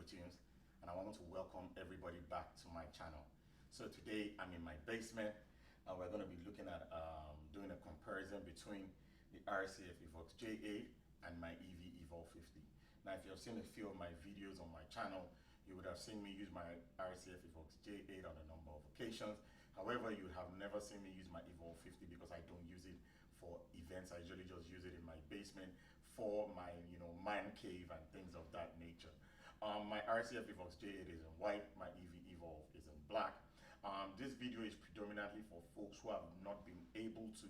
Flowtunes, and I want to welcome everybody back to my channel. So today I'm in my basement and we're going to be looking at doing a comparison between the RCF Evox J8 and my Evolve 50. Now if you have seen a few of my videos on my channel, you would have seen me use my RCF Evox J8 on a number of occasions. However, you have never seen me use my Evolve 50 because I don't use it for events. I usually just use it in my basement for my man cave and things of that nature. My RCF Evox J8 is in white, my Evolve is in black. This video is predominantly for folks who have not been able to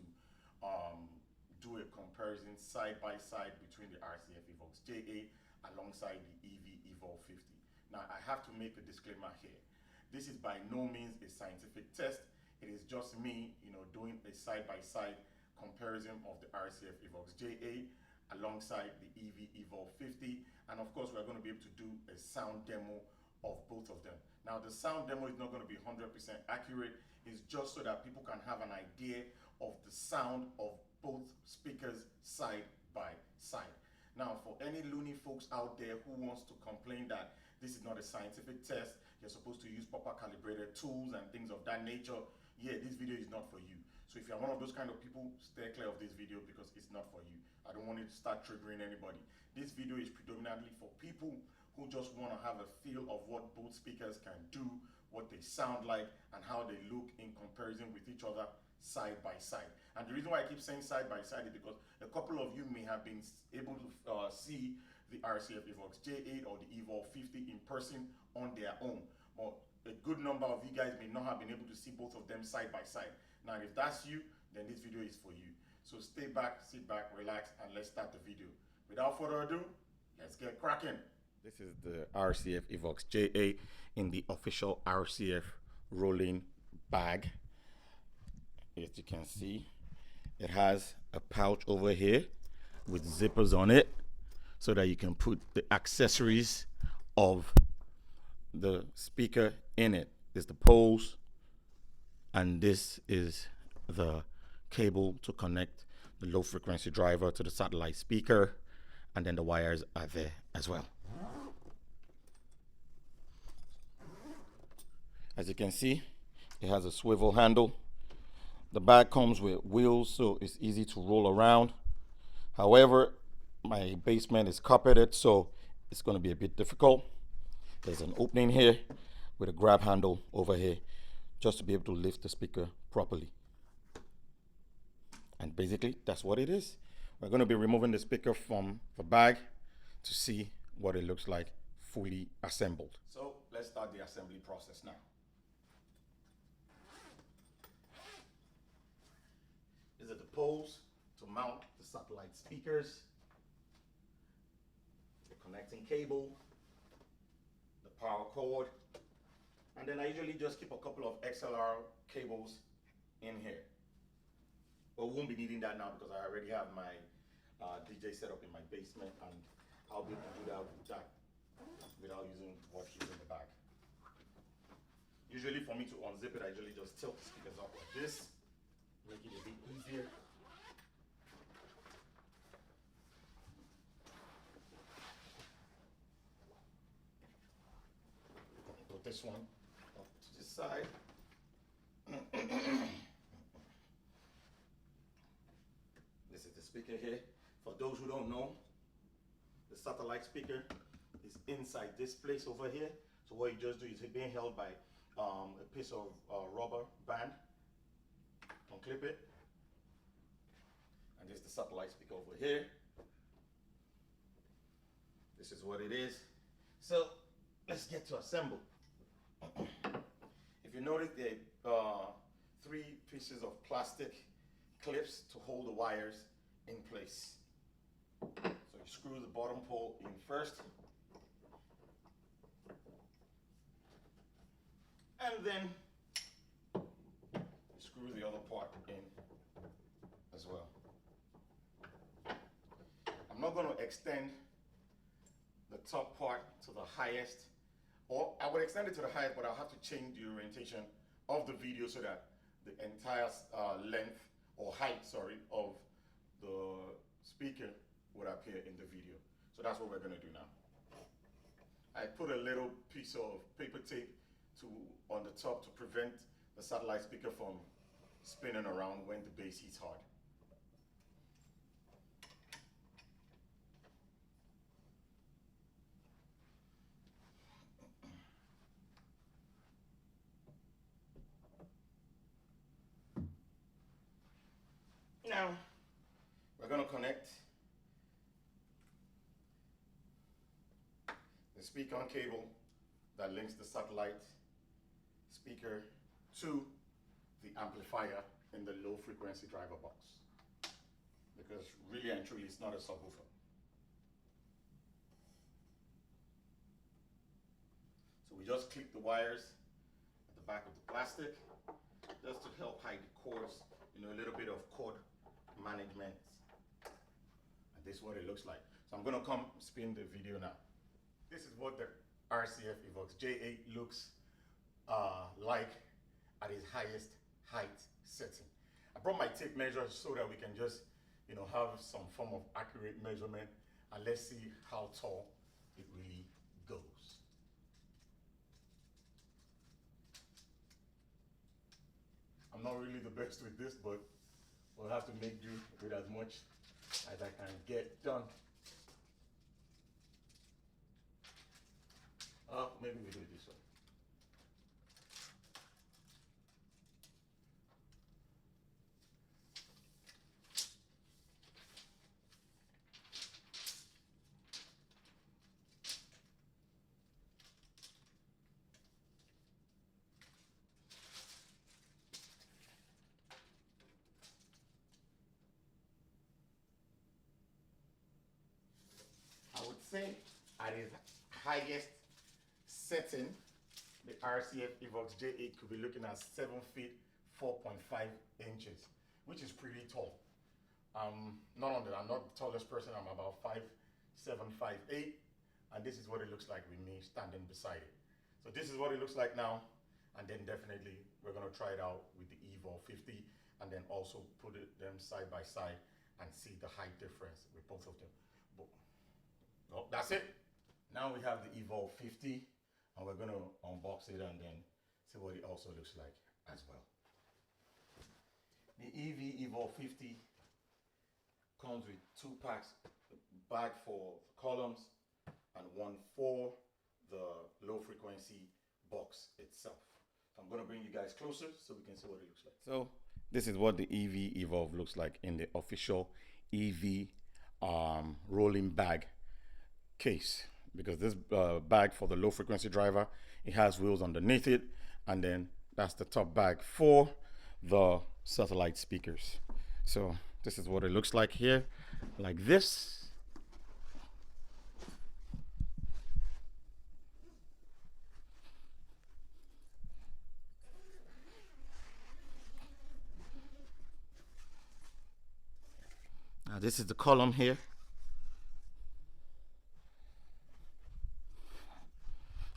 do a comparison side by side between the RCF Evox J8 alongside the Evolve 50. Now I have to make a disclaimer here. This is by no means a scientific test. It is just me, doing a side by side comparison of the RCF Evox J8 alongside the Evolve 50, and of course we're going to be able to do a sound demo of both of them. Now the sound demo is not going to be 100% accurate. It's just so that people can have an idea of the sound of both speakers side by side. Now for any loony folks out there who wants to complain that this is not a scientific test, you're supposed to use proper calibrated tools and things of that nature, yeah, this video is not for you. So if you're one of those kind of people, stay clear of this video because it's not for you. I don't want it to start triggering anybody. This video is predominantly for people who just want to have a feel of what both speakers can do, what they sound like, and how they look in comparison with each other side by side. And the reason why I keep saying side by side is because a couple of you may have been able to see the RCF Evox J8 or the Evolve 50 in person on their own. But a good number of you guys may not have been able to see both of them side by side. Now, if that's you, then this video is for you. So stay back, sit back, relax, and let's start the video. Without further ado, let's get cracking. This is the RCF Evox J8 in the official RCF rolling bag. As you can see, it has a pouch over here with zippers on it so that you can put the accessories of the speaker in it. There's the poles, and this is the cable to connect the low frequency driver to the satellite speaker, and then the wires are there as well. As you can see, it has a swivel handle. The bag comes with wheels, so it's easy to roll around. However, my basement is carpeted, so it's going to be a bit difficult. There's an opening here with a grab handle over here just to be able to lift the speaker properly. And basically that's what it is. We're going to be removing the speaker from the bag to see what it looks like fully assembled. So let's start the assembly process now. These are the poles to mount the satellite speakers, the connecting cable, the power cord, and then I usually just keep a couple of XLR cables in here. But we won't be needing that now because I already have my DJ set up in my basement, and I'll be able to do that without using what is in the bag. Usually for me to unzip it, I usually just tilt the speakers up like this, make it a bit easier. Put this one up to the side. This is the speaker here. For those who don't know, the satellite speaker is inside this place over here. So what you just do is it's being held by a piece of rubber band. Unclip it. And this is the satellite speaker over here. This is what it is. So let's get to assemble. If you notice, there are 3 pieces of plastic clips to hold the wires in place. So you screw the bottom pole in first, and then you screw the other part in as well. I'm not going to extend the top part to the highest, or I would extend it to the highest, but I'll have to change the orientation of the video so that the entire length or height, sorry, of the speaker would appear in the video. So that's what we're going to do now. I I put a little piece of paper tape on the top to prevent the satellite speaker from spinning around when the bass hits hard. Now, we're going to connect the speaker-on cable that links the satellite speaker to the amplifier in the low frequency driver box, because really and truly it's not a subwoofer. So we just clip the wires at the back of the plastic just to help hide the cords, a little bit of cord management. And this is what it looks like. So I'm going to come spin the video now. This is what the RCF Evox J8 looks like at its highest height setting. I brought my tape measure so that we can just have some form of accurate measurement, and let's see how tall it really goes. I'm not really the best with this, but we'll have to make do with as much as I can get done. Maybe we do it this way. I would say at its highest setting, the RCF Evox J8 could be looking at 7 feet 4.5 inches, which is pretty tall. I'm not the tallest person. I'm about 5'7", 5'8", and this is what it looks like with me standing beside it. So this is what it looks like now, and then definitely we're going to try it out with the Evolve 50, and then also put them side by side and see the height difference with both of them. Well, that's it. Now we have the Evolve 50, and we're going to unbox it and then see what it also looks like as well. The Evolve 50 comes with 2 packs, a bag for columns and one for the low frequency box itself. So I'm going to bring you guys closer so we can see what it looks like. So this is what the Evolve looks like in the official EV rolling bag case, because this bag for the low frequency driver, it has wheels underneath it, and then that's the top bag for the satellite speakers. So this is what it looks like here, like this. Now this is the column here.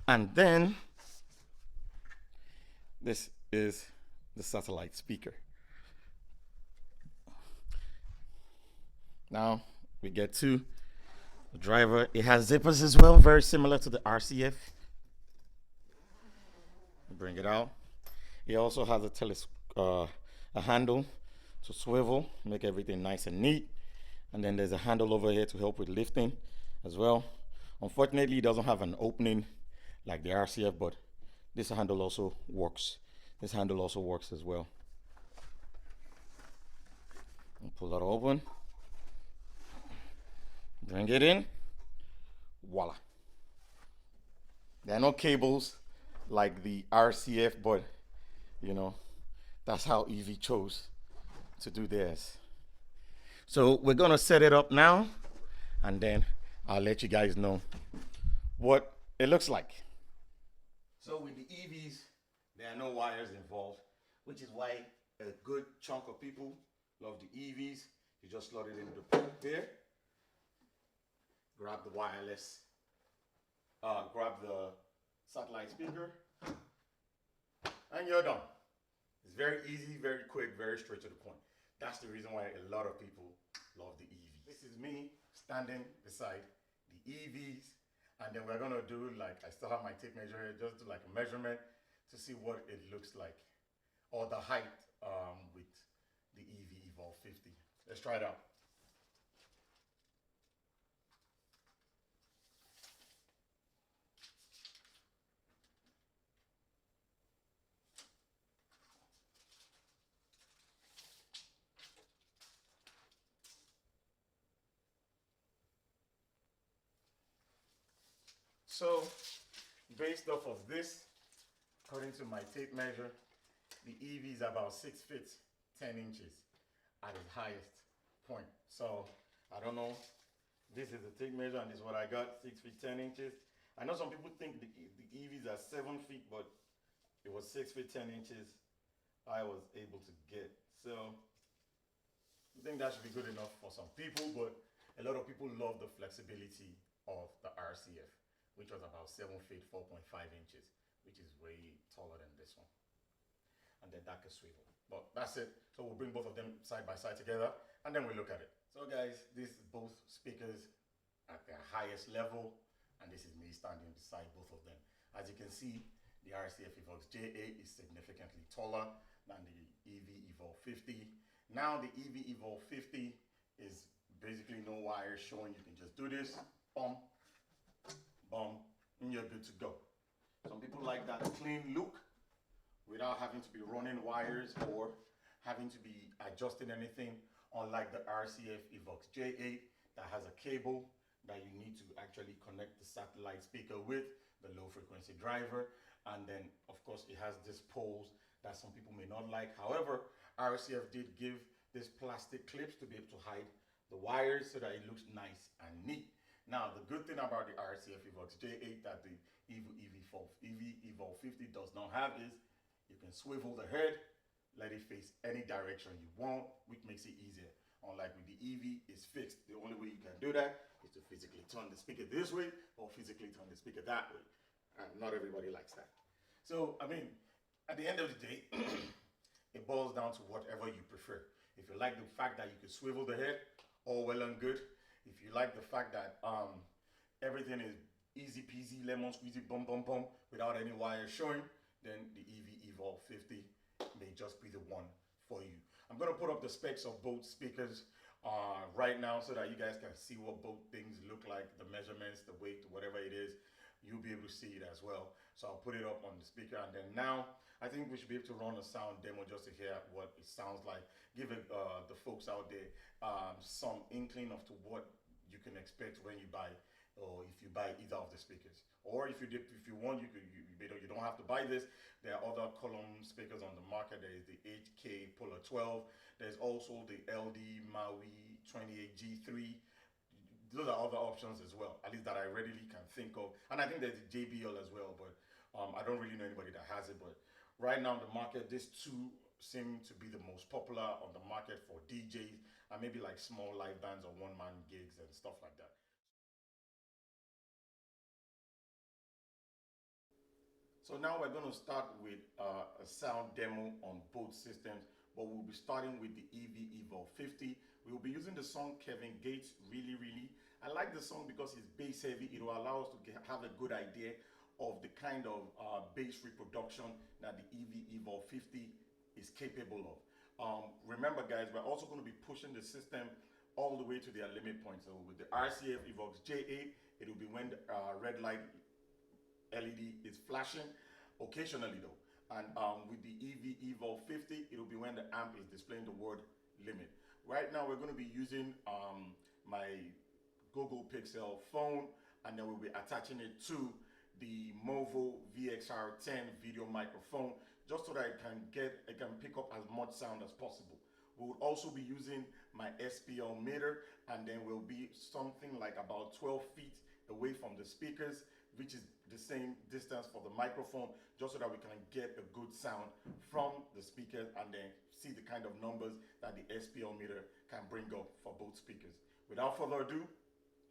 And then this is the satellite speaker. Now we get to the driver. It has zippers as well, very similar to the RCF. Bring it out. It also has a handle to swivel, make everything nice and neat. And then there's a handle over here to help with lifting as well. Unfortunately, it doesn't have an opening like the RCF, but this handle also works. This handle also works as well. I'll pull that open. Bring it in. Voila. There are no cables like the RCF, but that's how EV chose to do theirs. So we're gonna set it up now, and then I'll let you guys know what it looks like. So with the EVs, there are no wires involved, which is why a good chunk of people love the EVs. You just slot it into the port there, grab the wireless, grab the satellite speaker, and you're done. It's very easy, very quick, very straight to the point. That's the reason why a lot of people love the EVs. This is me standing beside the EVs, And then we're gonna do like, I still have my tape measure here, just do like a measurement to see what it looks like, or the height with the EV Evolve 50. Let's try it out. So, based off of this, according to my tape measure, the EV is about 6 feet 10 inches at its highest point. So, I don't know. This is the tape measure, and this is what I got, 6 feet 10 inches. I know some people think the EVs are 7 feet, but it was 6 feet 10 inches I was able to get. So, I think that should be good enough for some people, but a lot of people love the flexibility of the RCF, which was about 7 feet 4.5 inches, which is way taller than this one. And then that can swivel. But that's it. So we'll bring both of them side by side together, and then we'll look at it. So guys, this is both speakers at their highest level, and this is me standing beside both of them. As you can see, the RCF Evox J8 is significantly taller than the EV Evolve 50. Now the EV Evolve 50 is basically no wires showing. You can just do this, boom, boom, and you're good to go. Some people like that clean look without having to be running wires or having to be adjusting anything, unlike the RCF Evox J8 that has a cable that you need to actually connect the satellite speaker with, the low frequency driver, and then of course it has these poles that some people may not like. However, RCF did give these plastic clips to be able to hide the wires so that it looks nice and neat. Now, the good thing about the RCF Evox J8 that the EV Evolve 50 does not have is you can swivel the head, let it face any direction you want, which makes it easier. Unlike with the EV, it's fixed. The only way you can do that is to physically turn the speaker this way or physically turn the speaker that way. And not everybody likes that. So, I mean, at the end of the day, it boils down to whatever you prefer. If you like the fact that you can swivel the head, all well and good. If you like the fact that everything is easy peasy, lemon squeezy, bum bum bum, without any wires showing, then the EV Evolve 50 may just be the one for you. I'm going to put up the specs of both speakers right now so that you guys can see what both things look like, the measurements, the weight, whatever it is. You'll be able to see it as well. So I'll put it up on the speaker, and then now I think we should be able to run a sound demo just to hear what it sounds like. Give it, the folks out there some inkling of to what you can expect when you buy, or if you buy either of the speakers. Or if you want, you don't have to buy this. There are other column speakers on the market. There is the HK Polar 12. There's also the LD Maui 28G3. Those are other options as well, at least that I readily can think of. And I think there's the JBL as well, but I don't really know anybody that has it. But right now in the market, these two seem to be the most popular on the market for DJs and maybe like small live bands or one-man gigs and stuff like that. So now we're going to start with a sound demo on both systems, but we'll be starting with the EV Evolve 50. We will be using the song Kevin Gates, Really Really. I like the song because it's bass heavy. It will allow us to have a good idea of the kind of bass reproduction that the EV Evolve 50 is capable of. Remember guys, we're also going to be pushing the system all the way to their limit point. So with the RCF Evox J8, it will be when the red light LED is flashing, occasionally though. And with the EV Evolve 50, it will be when the amp is displaying the word limit. Right now we're going to be using my Google Pixel phone, and then we'll be attaching it to the Movo VXR10 video microphone, just so that it can pick up as much sound as possible. We will also be using my SPL meter, and then we'll be something like about 12 feet away from the speakers, which is the same distance for the microphone, just so that we can get a good sound from the speakers and then see the kind of numbers that the SPL meter can bring up for both speakers. Without further ado,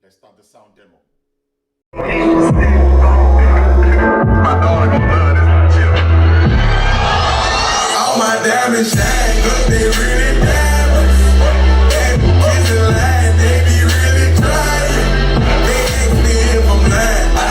let's start the sound demo. All my diamonds shine, but they really diamonds. They be really trying. They ask me if I'm lying.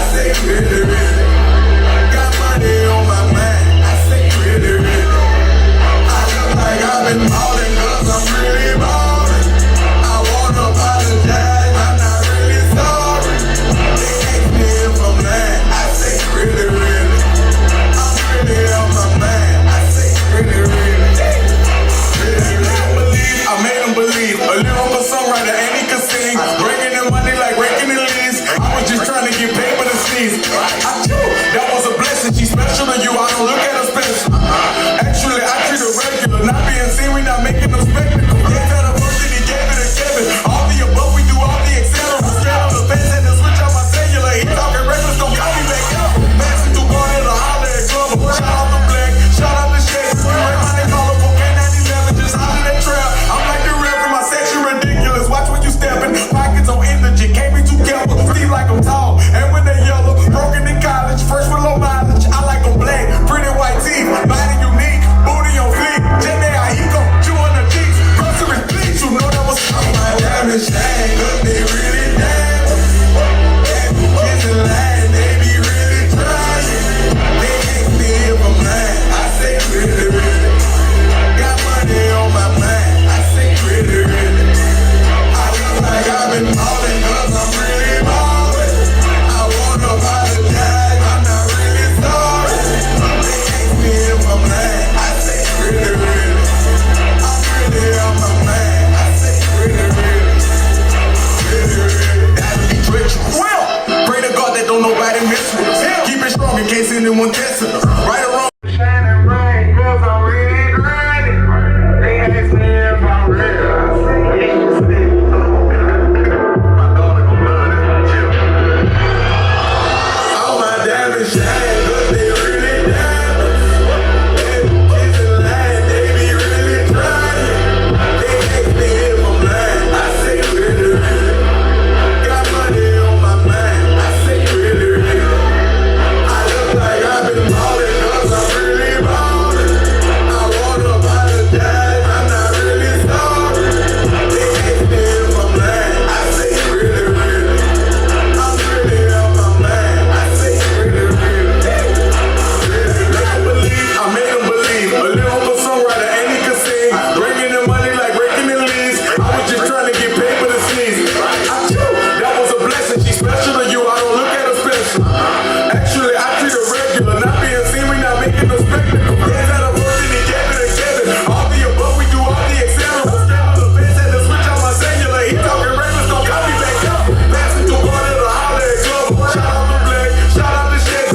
don't nobody mess with us. Keep it strong in case anyone testing us. Right or wrong. Shining bright, 'cause I'm really grinding. They ask me if I'm real. I say yes. My daughter gon' love this chill. All my diamonds shine, but they really diamonds. They kiss and lie, they be really trying. They ask me if I'm lying. I say really, really. Got money on my mind. I say really, really. I look like I've been ballin' 'cause I'm really ballin'. I want to apologize, I'm not really sorry. They ask me if I'm lying. I say really, really. I'm really on my mind. I say really, really. I made them believe. A lyrical songwriter and he could sing. Bringing the money like raking the leaves. I was just trying to get paid for the sneeze. That was a blessing. She's special to you. I don't look at her special. Actually, I treat her regular. Not being seen, we not making no spectacle. Hands out of work and he gave it together. All the above, we do all the etc. The fans had to switch on my cellular. He talking reckless, don't copy back up. Passing through one of the holiday club. Shout out to Black, shout out to Shaq.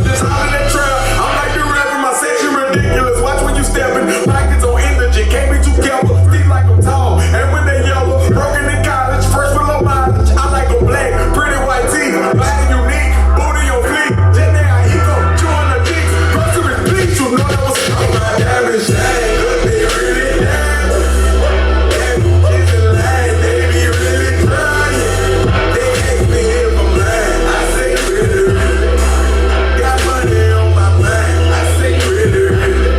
Just hollering that trail. I'm like the rapper, my section ridiculous. Watch when you stepping, pockets on energy. Can't be too careful, see like I'm tall. And when they yellow, broken in college, first with low mileage. I like them black, pretty white teeth, body unique, booty on fleek. Then there I eco, chewing the cheeks. Groceries, please, you know that was all my diamonds shine, but they really diamonds. And kiss and lie, they be really trying. They ask me if I'm lying, I say really, really. Got money on my mind, I say really, really.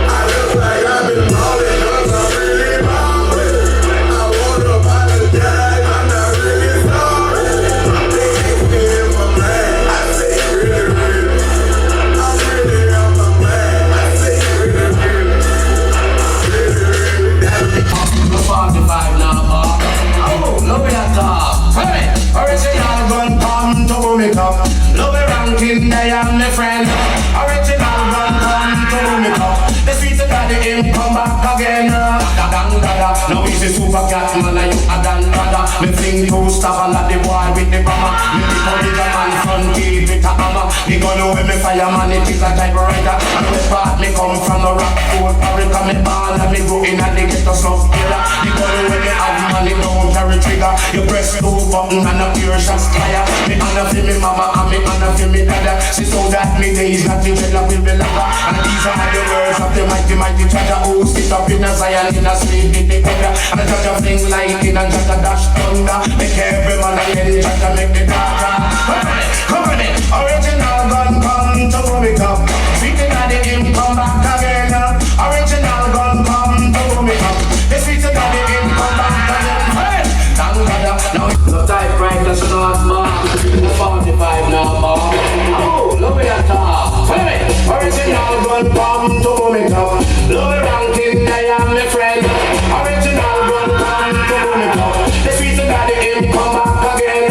I look like I've been ballin' 'cause I'm really ballin'. I want to apologize, I'm not really sorry. They ask me if I'm lying, I say really, really. I'm really on my mind, I say really, really. The 45 now, oh, love it at top. Hey, original gun come to me up. Love it ranking, I am my friend. Original gun come to me up. The sweet daddy him come back again. Now he's a super cat man, and you a dan dada. Me fling two stab and the boy with the bomber. Me pick up the man front key with a hammer. Me gonna with me fireman, it is a typewriter. And the part me come from the rock food. America me ball and me go in and they get the slow killer. Me gonna with me have money, don't carry trigger. You press two button and a pure shot fire. Me honor for me mama and me honor for me dada. She so that me days that the dreadlock will be longer. And these are the words of the mighty treasure. Who sit up in a Zion in a sleep in the cover. And a judge of things lightning and judge a dash thunder. Make every man again judge a make the darker. Company, original gun come to me up. Sweet daddy him come back again. Original gun come to me up. The sweet daddy him come back again. Hey, thank God. Now the typewriter should not mark. The 45 now mark. Oh, love it at top. Hey, original gun come to me up. Love it ranking, I am my friend. Original gun come to me up. The sweet daddy him come back again.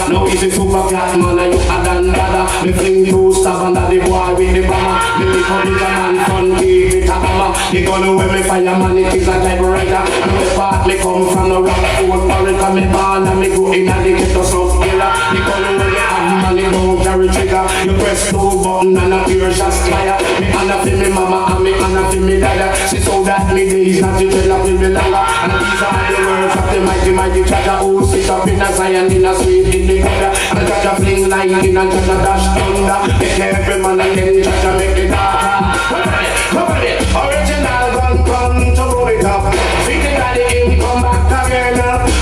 Now he's a super cat man, and you a dan dada. Me fling two stab under the boy with the bomber. Me pick up the man front key with a hammer. Me gonna with me fireman, it is a typewriter. And the part me come from the rock food. America me ball and me go in and they get the slow killer. Me gonna with me have money, don't carry trigger. You press two button and a pure shot fire. Me honor for me mama and me honor for me dada. She so that me days not to tell her will be longer. And these are the words of the mighty treasure. Who sit up in a Zion in a sweet in the cover. And judge a fling lightning and judge a dash thunder. Make every man again judge a make the darker. Company, original gun come to me up. Sweet daddy him come back again.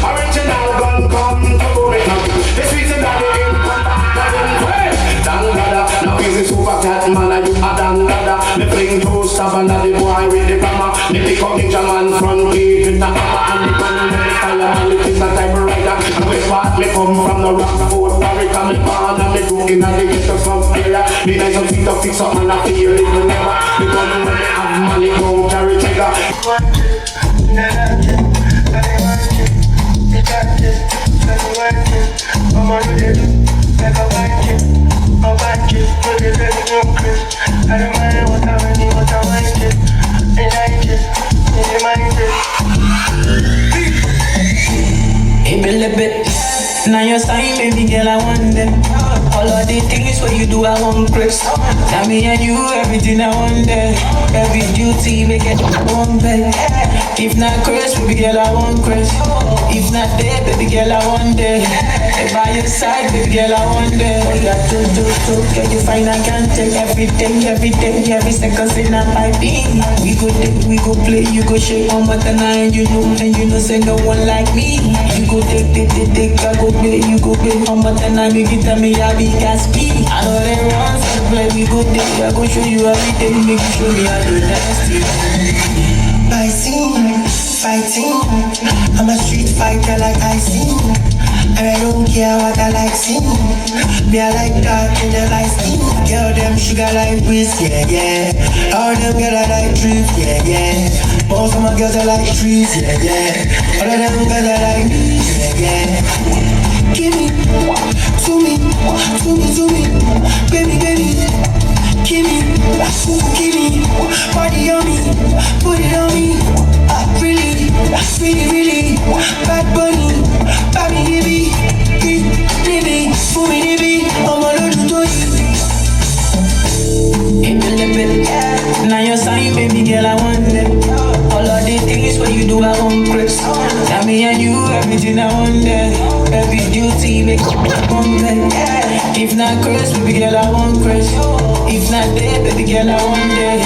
Original gun come to me up. The sweet daddy him come back again. Hey, thank God. Now he's a super cat man and you a dan dada. Me fling two stab under the boy with the bomber. Me pick up the man front key with a hammer. And the gun with the fireman, it is a typewriter. And we part me come from the rock food. America me ball and me go in and they get the slow killer. Me nice and sweet to fix up and I feel it will never. Me gonna when me have money, don't carry trigger. I don't mind what I really what I like it. I like it, I mind it. Hey, Billy Bit, 9 your sign, baby girl, I want them. All of the things what you do, I want Chris. Now me and you, everything I want there. Every duty, make it one bed. If not Chris, baby girl, I want Chris. If not there, baby girl, I want there. By your side, baby girl, I want there. You got to, girl, you find I can't take every day, every second, say not my being. We go take, we go play, you go shake on but and you know, say no one like me. You go take, I go play, you go play on but and you get me, I be Gaspi. I know they run, so play, we go take, I go show you everything, make you show me how to dance. Fighting, I'm a street fighter like I sing. And I don't care what I like sing. Me I like dark in the light skin. Girl them sugar like whisk, yeah. All them girl I like drift, yeah. Most of my girls I like trees, yeah. All of them girls I like me, yeah. Give me, to me, baby. Give me, body on me, put it on me. Really, bad bunny, baby, for me, I'm a little toy. Now your sign, baby girl, I want them. All of the things what you do, I want Chris. Now me and you, everything I want there. Every duty, make it one bed. If not Chris, baby girl, I want Chris. If not there, baby girl, I want there.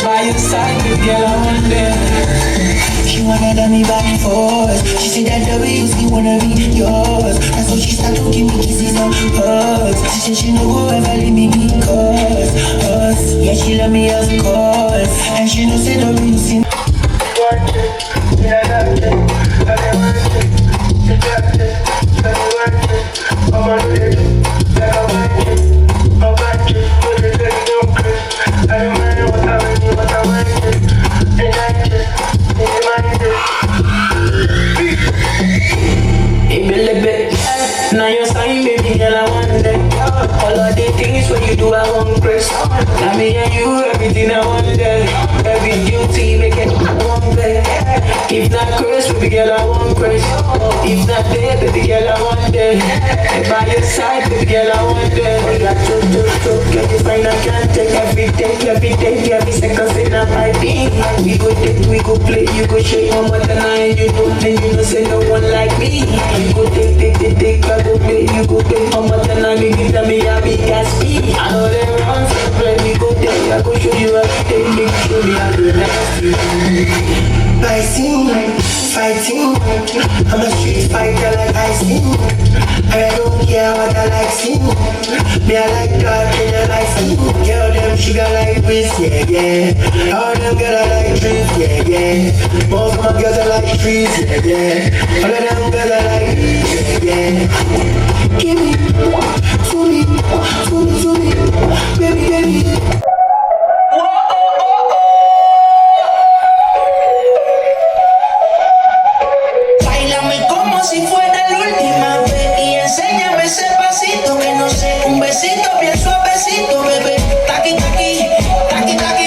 By your side, baby girl, I want there. She wanna love me back and forth. She said that WC wanna be yours. That's why she started to give me kisses and hugs. She said she no go ever leave me because us. Yeah, she love me of course. And she know say WC. Now your sign, baby girl, I want them. All of the things what you do, I want Chris. Now me and you, everything I want there. Every duty, make it one bed. If not Chris, baby girl, I want Chris. If not there, baby girl, I want there. By your side, baby girl, I want there. You got to, girl, you find I can't take every day, every second, say not my being. We go take, we go play, you go shake on but and you know, say no one like me. You go take, I go play, you go play on but and you give me a big Gaspi. I know they run, so play, we go take, I go show you everything, make you show me how to dance. Fighting, I'm a street fighter like I sing. And I don't care what I like sing. Me I like dark in the light skin. Girl them sugar like whisk, yeah. All them girls I like drift, yeah. Most of my girls I like trees, yeah. All of them girls I like yeah. Give me, to me, baby. Si fuera la última vez y enséñame ese pasito que no sé, un besito bien suavecito, bebé. Taqui,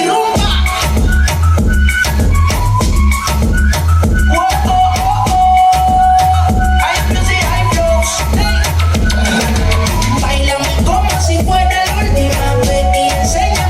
rumba. Hay music, hay flows. Báilame como si fuera la última vez y enséñame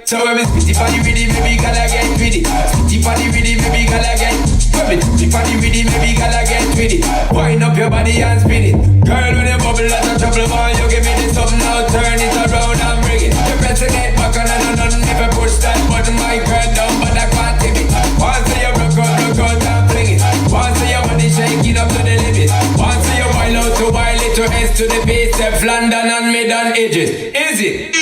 So when we spitty for the rhythm, maybe gotta get with it. Spitty for the rhythm, maybe gotta get. When we spitty for the rhythm, maybe gotta get with it. Wind up your body and spin it. Girl, when you bubble out of trouble, boy, you give me this something now. Turn it around and bring it. You press the net back on and never push that button, my girl down, but I can't tip it. Once you broke out and fling it. Once your body shake it up to the limit. Once you wild out to wild it to S to the base, step London and mid and edges. Is it?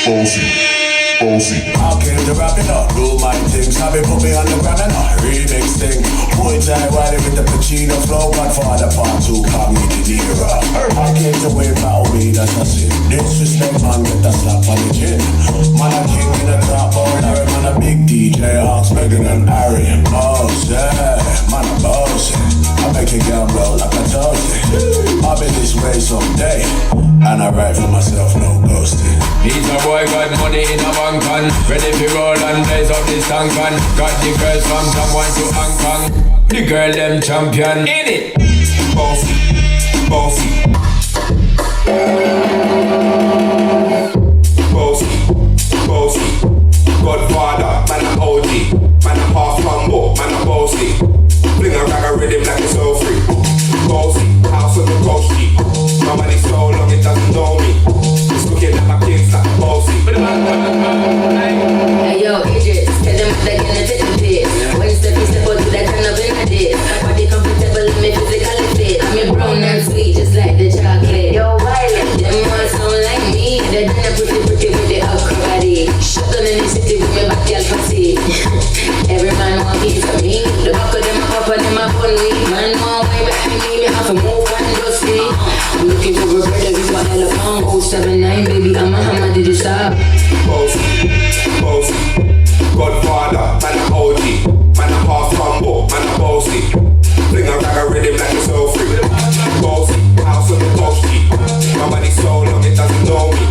Bossy. I came to rap it up, do my thing. Sabi put me on the ground and a remix thing. Boy, I ride with the Pacino flow. Godfather part 2, call me the Nero. I came to wave battle me, that's a sin. Disrespect, man, get the slap on the chin. Man, a king in the top, oh, Larry, man, a big DJ, Hawks, Megan and Harry. Boss, yeah, man, a boss, yeah. I make a girl roll like a toasty. I'll be this way someday, and I write for myself, no ghosting. He's a boy, got money in a bank on. Ready to roll and blaze up this tank on. Got the girls from Taiwan to Hong Kong. The girl them champion. In it. Bossy. Bossy. Godfather, man a OG. Man a half humble, man a bossy. Fling a rag a rhythm like it's so free. Bossy, house on the coast. My money so long it doesn't know me. It's looking at my kids like a bossy. Hey yo, Idris, tell them what they're gonna take the piss. When you step out to that kind of in my body comfortable and me physically fit. I'm a brown and sweet, just like the chocolate. Yo, Violet, them all sound like me. They're done pretty with the acrobatic. Shut down in the city with me back girl pussy. Every man want piece of me. The back of them a pop and them a bun me. Man want way behind me, me have to move and just see. I'm looking for a brother who's got hella pound. 079, baby, I'm a hammer, did you stop? Bossy. Godfather, man a OG. Man a half humble, man a bossy. Fling a rag a rhythm like it's so free. Bossy, house on the coast. My money so long it doesn't know me.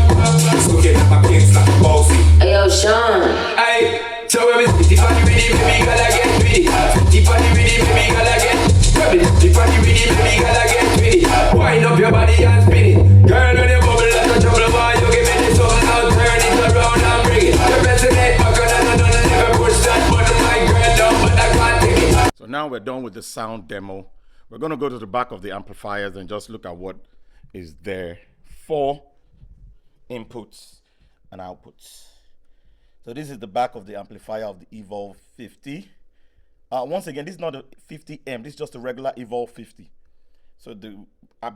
It's looking at my kids like a bossy. Hey yo, Sean. Hey, so when we spitty for the rhythm, baby, gotta get with it. Spitty for the rhythm, baby, gotta get. Spitty for the rhythm, baby, gotta get with it. Wind up your body and spin it. Girl, when you bubble like a trouble, boy, you give me this something now. Turn it around and bring it. You press the net back on and never push that button, my girl down, but I can't take it. So now we're done with the sound demo. We're going to go to the back of the amplifiers and just look at what is there for inputs and outputs. So this is the back of the amplifier of the Evolve 50. Once again, this is not a 50M, this is just a regular Evolve 50. So the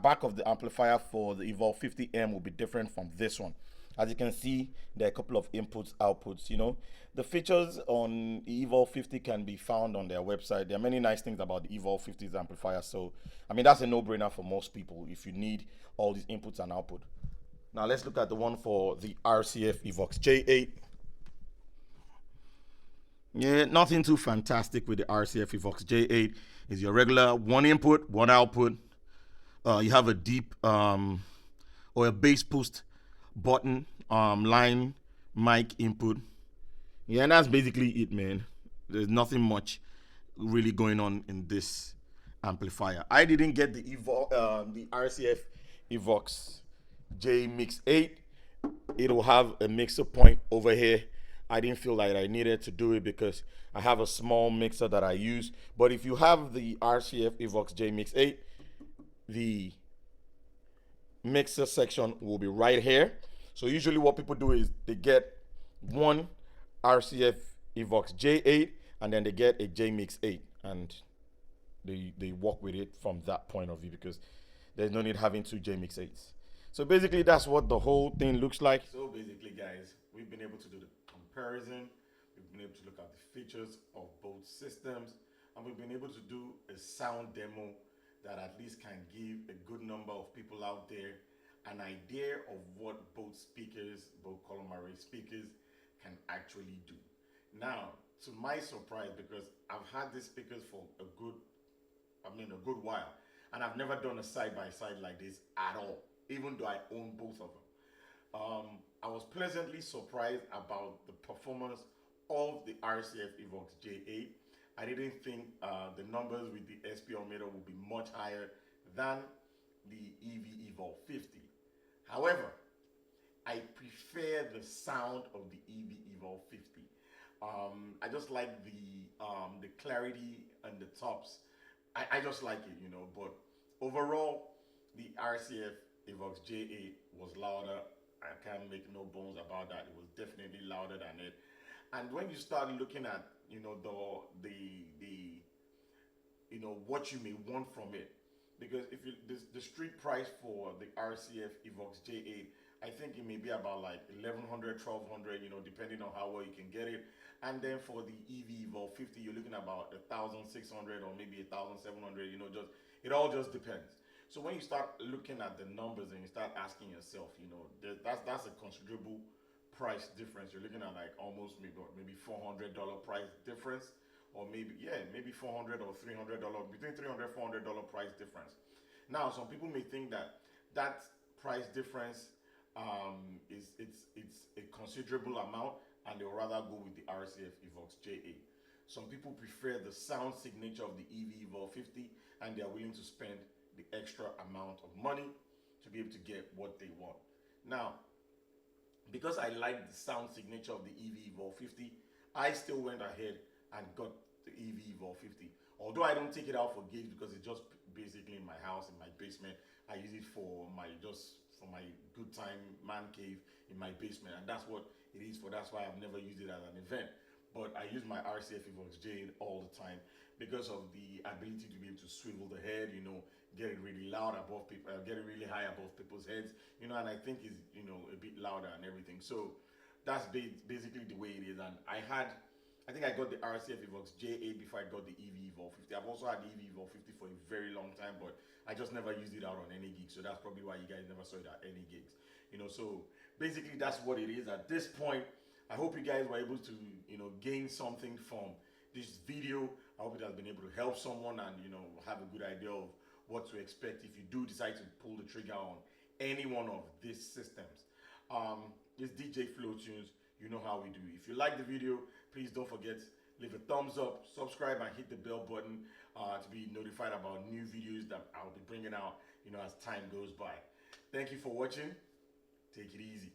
back of the amplifier for the Evolve 50M will be different from this one. As you can see, there are a couple of inputs, outputs, you know. The features on the Evolve 50 can be found on their website. There are many nice things about the Evolve 50's amplifier. So, I mean, that's a no-brainer for most people if you need all these inputs and output. Now, let's look at the one for the RCF Evox J8. Yeah, nothing too fantastic with the RCF Evox J8. It's your regular one input, one output. You have a deep or a bass boost button, line, mic input. Yeah, and that's basically it, man. There's nothing much really going on in this amplifier. I didn't get the RCF Evox J Mix 8. It'll have a mixer point over here. I didn't feel like I needed to do it because I have a small mixer that I use. But if you have the RCF Evox J Mix 8, the mixer section will be right here. So usually what people do is they get one RCF Evox J8 and then they get a J Mix 8 and they work with it from that point of view because there's no need having two J Mix 8s. So basically that's what the whole thing looks like. So basically, guys, we've been able to do the comparison, we've been able to look at the features of both systems, and we've been able to do a sound demo that at least can give a good number of people out there an idea of what both speakers, both column array speakers, can actually do. Now, to my surprise, because I've had these speakers for a good while, and I've never done a side-by-side like this at all, even though I own both of them. I was pleasantly surprised about the performance of the RCF Evox J8. I didn't think the numbers with the SPL meter would be much higher than the EV Evolve 50. However, I prefer the sound of the EV Evolve 50. I just like the clarity and the tops. I just like it, you know. But overall, the RCF Evox J8 was louder. I can't make no bones about that. It was definitely louder than it. And when you start looking at, you know, the you know, what you may want from it, because if you the street price for the RCF Evox J8, I think it may be about like 1100, 1200, you know, depending on how well you can get it. And then for the EV Evolve 50, you're looking about 1600 or maybe 1700, you know, just it all just depends. So when you start looking at the numbers and you start asking yourself, you know, that's a considerable price difference. You're looking at like almost maybe $400 price difference, or maybe maybe $400 or $300, between $300 $400 price difference. Now some people may think that that price difference it's a considerable amount, and they'll rather go with the RCF Evox J8. Some people prefer the sound signature of the EV Evolve 50, and they're willing to spend the extra amount of money to be able to get what they want. Now, because I like the sound signature of the EV Evolve 50, I still went ahead and got the EV Evolve 50. Although I don't take it out for gigs because it's just basically in my house, in my basement. I use it for my good time man cave in my basement, and that's what it is for. That's why I've never used it as an event. But I use my RCF Evox J8 all the time because of the ability to be able to swivel the head, you know, get it really loud above people, get it really high above people's heads, you know, and I think it's, you know, a bit louder and everything. So that's basically the way it is. And I think I got the RCF Evox J8 before I got the EV Evolve 50. I've also had the EV Evolve 50 for a very long time, but I just never used it out on any gigs. So that's probably why you guys never saw it at any gigs. You know, so basically that's what it is at this point. I hope you guys were able to, you know, gain something from this video. I hope it has been able to help someone and, you know, have a good idea of what to expect if you do decide to pull the trigger on any one of these systems. It's DJ Flowtunes. You know how we do. If you like the video, please don't forget, leave a thumbs up, subscribe, and hit the bell button to be notified about new videos that I'll be bringing out, you know, as time goes by. Thank you for watching. Take it easy.